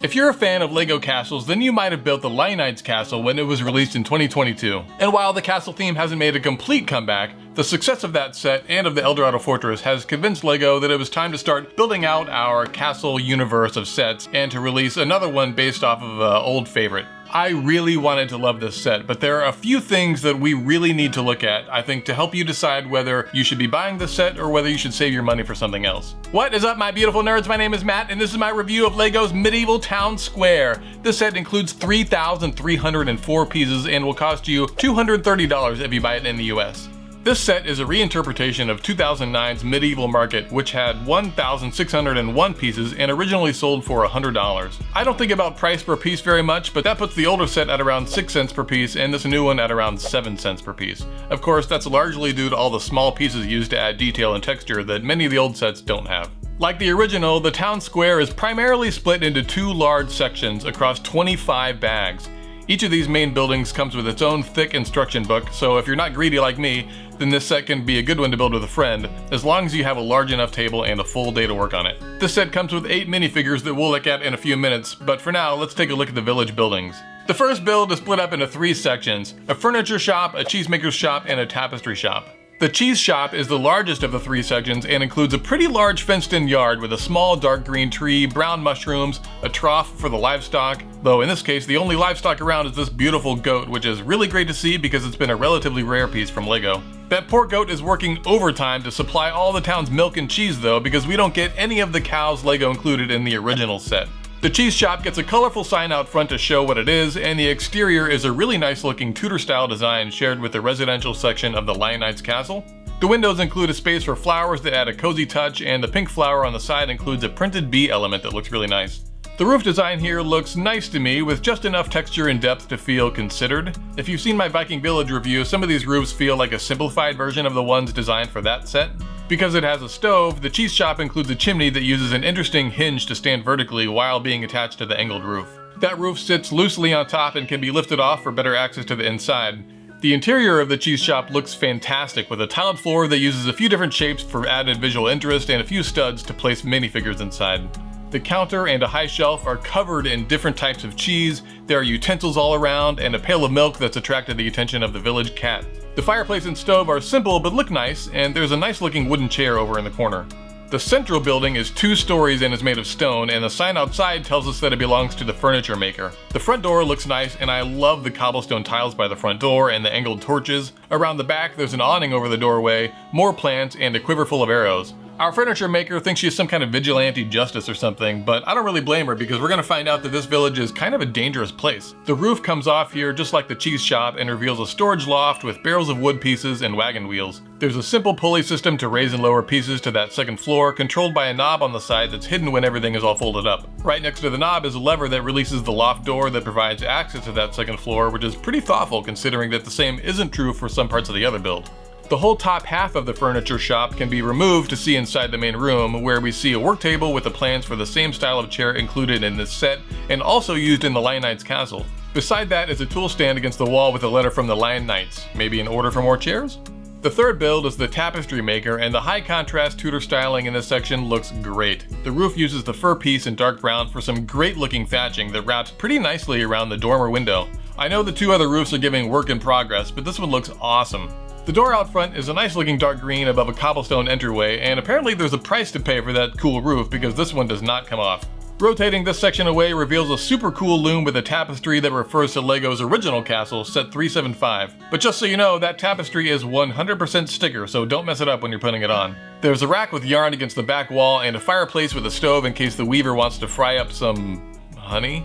If you're a fan of LEGO castles, then you might have built the Lion Knight's castle when it was released in 2022. And while the castle theme hasn't made a complete comeback, the success of that set and of the Eldorado Fortress has convinced LEGO that it was time to start building out our castle universe of sets and to release another one based off of an old favorite. I really wanted to love this set, but there are a few things that we really need to look at, I think, to help you decide whether you should be buying this set or whether you should save your money for something else. What is up, my beautiful nerds? My name is Matt, and this is my review of LEGO's Medieval Town Square. This set includes 3,304 pieces and will cost you $230 if you buy it in the US. This set is a reinterpretation of 2009's Medieval Market, which had 1,601 pieces and originally sold for $100. I don't think about price per piece very much, but that puts the older set at around 6 cents per piece and this new one at around 7 cents per piece. Of course, that's largely due to all the small pieces used to add detail and texture that many of the old sets don't have. Like the original, the town square is primarily split into two large sections across 25 bags. Each of these main buildings comes with its own thick instruction book, so if you're not greedy like me, then this set can be a good one to build with a friend, as long as you have a large enough table and a full day to work on it. This set comes with 8 minifigures that we'll look at in a few minutes, but for now, let's take a look at the village buildings. The first build is split up into 3 sections: a furniture shop, a cheesemaker's shop, and a tapestry shop. The cheese shop is the largest of the 3 sections and includes a pretty large fenced-in yard with a small dark green tree, brown mushrooms, a trough for the livestock, though in this case the only livestock around is this beautiful goat, which is really great to see because it's been a relatively rare piece from LEGO. That poor goat is working overtime to supply all the town's milk and cheese though, because we don't get any of the cows LEGO included in the original set. The cheese shop gets a colorful sign out front to show what it is, and the exterior is a really nice looking Tudor-style design shared with the residential section of the Lion Knight's castle. The windows include a space for flowers that add a cozy touch, and the pink flower on the side includes a printed bee element that looks really nice. The roof design here looks nice to me, with just enough texture and depth to feel considered. If you've seen my Viking Village review, some of these roofs feel like a simplified version of the ones designed for that set. Because it has a stove, the cheese shop includes a chimney that uses an interesting hinge to stand vertically while being attached to the angled roof. That roof sits loosely on top and can be lifted off for better access to the inside. The interior of the cheese shop looks fantastic, with a tiled floor that uses a few different shapes for added visual interest and a few studs to place minifigures inside. The counter and a high shelf are covered in different types of cheese, there are utensils all around, and a pail of milk that's attracted the attention of the village cat. The fireplace and stove are simple but look nice, and there's a nice looking wooden chair over in the corner. The central building is 2 stories and is made of stone, and the sign outside tells us that it belongs to the furniture maker. The front door looks nice, and I love the cobblestone tiles by the front door and the angled torches. Around the back there's an awning over the doorway, more plants, and a quiver full of arrows. Our furniture maker thinks she's some kind of vigilante justice or something, but I don't really blame her because we're gonna find out that this village is kind of a dangerous place. The roof comes off here just like the cheese shop and reveals a storage loft with barrels of wood pieces and wagon wheels. There's a simple pulley system to raise and lower pieces to that second floor, controlled by a knob on the side that's hidden when everything is all folded up. Right next to the knob is a lever that releases the loft door that provides access to that second floor, which is pretty thoughtful considering that the same isn't true for some parts of the other build. The whole top half of the furniture shop can be removed to see inside the main room, where we see a work table with the plans for the same style of chair included in this set and also used in the Lion Knight's castle. Beside that is a tool stand against the wall with a letter from the Lion Knights. Maybe an order for more chairs? The third build is the tapestry maker, and the high contrast Tudor styling in this section looks great. The roof uses the fir piece in dark brown for some great looking thatching that wraps pretty nicely around the dormer window. I know the 2 other roofs are giving work in progress, but this one looks awesome. The door out front is a nice looking dark green above a cobblestone entryway, and apparently there's a price to pay for that cool roof because this one does not come off. Rotating this section away reveals a super cool loom with a tapestry that refers to LEGO's original castle, set 375. But just so you know, that tapestry is 100% sticker, so don't mess it up when you're putting it on. There's a rack with yarn against the back wall and a fireplace with a stove in case the weaver wants to fry up some honey.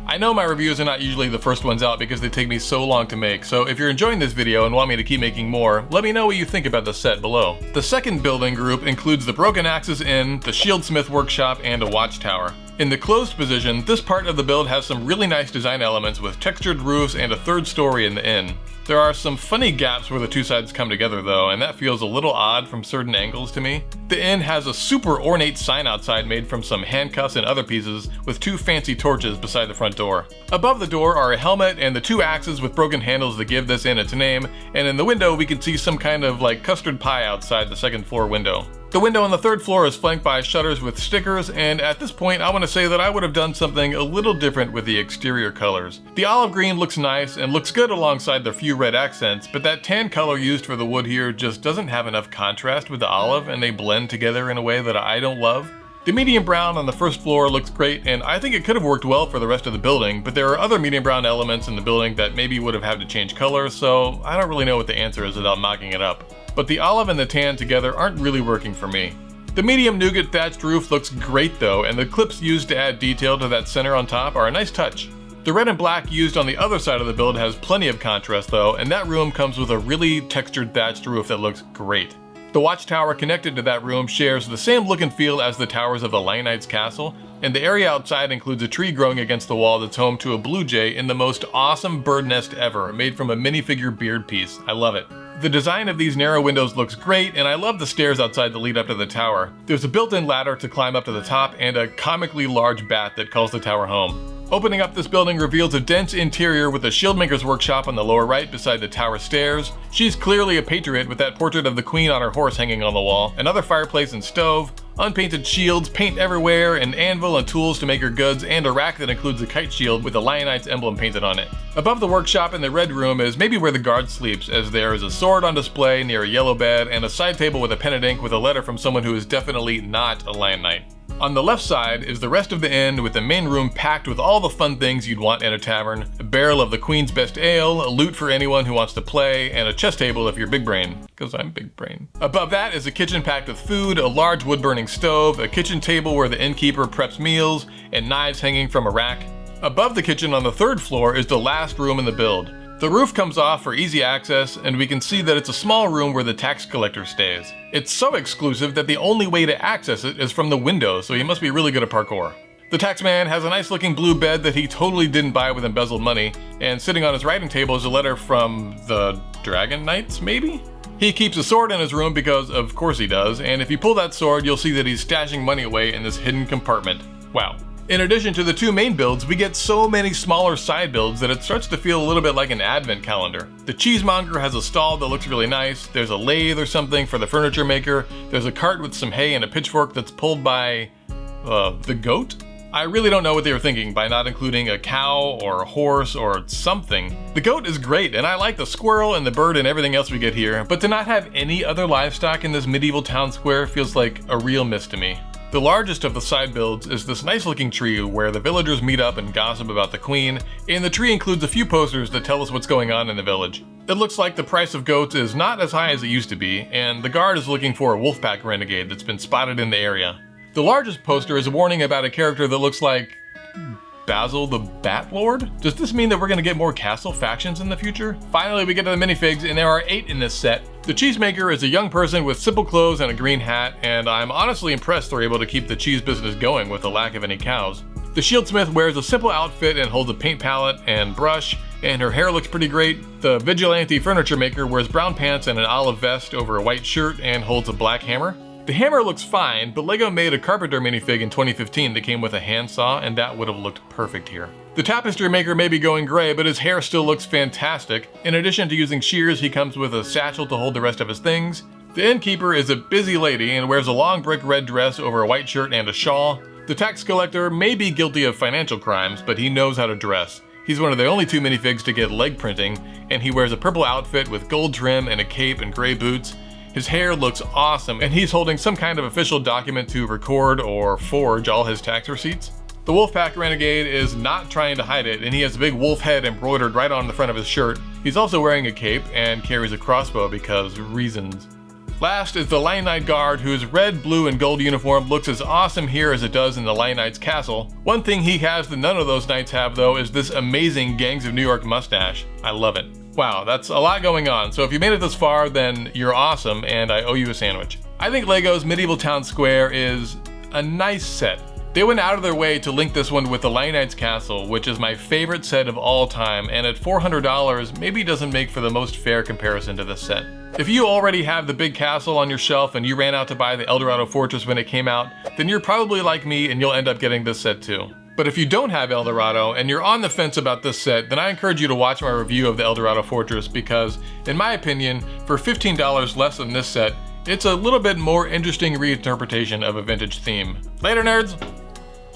I know my reviews are not usually the first ones out because they take me so long to make, so if you're enjoying this video and want me to keep making more, let me know what you think about the set below. The second building group includes the Broken Axes Inn, the Shieldsmith Workshop, and a watchtower. In the closed position, this part of the build has some really nice design elements with textured roofs and a 3rd story in the inn. There are some funny gaps where the 2 sides come together though, and that feels a little odd from certain angles to me. The inn has a super ornate sign outside made from some handcuffs and other pieces, with 2 fancy torches beside the front door. Above the door are a helmet and the 2 axes with broken handles that give this inn its name, and in the window we can see some kind of like custard pie outside the second floor window. The window on the third floor is flanked by shutters with stickers, and at this point I want to say that I would have done something a little different with the exterior colors. The olive green looks nice and looks good alongside the few red accents, but that tan color used for the wood here just doesn't have enough contrast with the olive, and they blend together in a way that I don't love. The medium brown on the first floor looks great, and I think it could have worked well for the rest of the building, but there are other medium brown elements in the building that maybe would have had to change color, so I don't really know what the answer is without mocking it up. But the olive and the tan together aren't really working for me. The medium nougat thatched roof looks great though, and the clips used to add detail to that center on top are a nice touch. The red and black used on the other side of the build has plenty of contrast though, and that room comes with a really textured thatched roof that looks great. The watchtower connected to that room shares the same look and feel as the towers of the Lion Knight's castle, and the area outside includes a tree growing against the wall that's home to a blue jay in the most awesome bird nest ever, made from a minifigure beard piece. I love it. The design of these narrow windows looks great, and I love the stairs outside that lead up to the tower. There's a built-in ladder to climb up to the top, and a comically large bat that calls the tower home. Opening up this building reveals a dense interior with a shieldmaker's workshop on the lower right beside the tower stairs. She's clearly a patriot with that portrait of the queen on her horse hanging on the wall, another fireplace and stove, unpainted shields, paint everywhere, an anvil and tools to make her goods, and a rack that includes a kite shield with the Lion Knight's emblem painted on it. Above the workshop in the red room is maybe where the guard sleeps, as there is a sword on display near a yellow bed and a side table with a pen and ink with a letter from someone who is definitely not a Lion Knight. On the left side is the rest of the inn, with the main room packed with all the fun things you'd want in a tavern: a barrel of the Queen's best ale, a lute for anyone who wants to play, and a chess table if you're big brain, because I'm big brain. Above that is a kitchen packed with food, a large wood-burning stove, a kitchen table where the innkeeper preps meals, and knives hanging from a rack. Above the kitchen on the third floor is the last room in the build. The roof comes off for easy access, and we can see that it's a small room where the tax collector stays. It's so exclusive that the only way to access it is from the window, so he must be really good at parkour. The taxman has a nice looking blue bed that he totally didn't buy with embezzled money, and sitting on his writing table is a letter from the Dragon Knights, maybe? He keeps a sword in his room because of course he does, and if you pull that sword you'll see that he's stashing money away in this hidden compartment. Wow. In addition to the two main builds, we get so many smaller side builds that it starts to feel a little bit like an advent calendar. The cheesemonger has a stall that looks really nice, there's a lathe or something for the furniture maker, there's a cart with some hay and a pitchfork that's pulled by... the goat? I really don't know what they were thinking by not including a cow or a horse or something. The goat is great, and I like the squirrel and the bird and everything else we get here, but to not have any other livestock in this medieval town square feels like a real miss to me. The largest of the side builds is this nice looking tree where the villagers meet up and gossip about the queen, and the tree includes a few posters that tell us what's going on in the village. It looks like the price of goats is not as high as it used to be, and the guard is looking for a wolfpack renegade that's been spotted in the area. The largest poster is a warning about a character that looks like Basil the Batlord? Does this mean that we're gonna get more castle factions in the future? Finally, we get to the minifigs, and there are 8 in this set. The cheesemaker is a young person with simple clothes and a green hat, and I'm honestly impressed they're able to keep the cheese business going with the lack of any cows. The shieldsmith wears a simple outfit and holds a paint palette and brush, and her hair looks pretty great. The vigilante furniture maker wears brown pants and an olive vest over a white shirt and holds a black hammer. The hammer looks fine, but LEGO made a carpenter minifig in 2015 that came with a handsaw, and that would have looked perfect here. The tapestry maker may be going gray, but his hair still looks fantastic. In addition to using shears, he comes with a satchel to hold the rest of his things. The innkeeper is a busy lady and wears a long brick red dress over a white shirt and a shawl. The tax collector may be guilty of financial crimes, but he knows how to dress. He's one of the only 2 minifigs to get leg printing, and he wears a purple outfit with gold trim and a cape and gray boots. His hair looks awesome, and he's holding some kind of official document to record or forge all his tax receipts. The Wolfpack Renegade is not trying to hide it, and he has a big wolf head embroidered right on the front of his shirt. He's also wearing a cape and carries a crossbow because reasons. Last is the Lion Knight Guard, whose red, blue, and gold uniform looks as awesome here as it does in the Lion Knight's castle. One thing he has that none of those knights have though is this amazing Gangs of New York mustache. I love it. Wow, that's a lot going on, so if you made it this far, then you're awesome, and I owe you a sandwich. I think LEGO's Medieval Town Square is a nice set. They went out of their way to link this one with the Lion Knight's Castle, which is my favorite set of all time, and at $400 maybe doesn't make for the most fair comparison to this set. If you already have the big castle on your shelf and you ran out to buy the Eldorado Fortress when it came out, then you're probably like me and you'll end up getting this set too. But if you don't have Eldorado and you're on the fence about this set, then I encourage you to watch my review of the Eldorado Fortress because, in my opinion, for $15 less than this set, It's a little bit more interesting reinterpretation of a vintage theme. Later, nerds!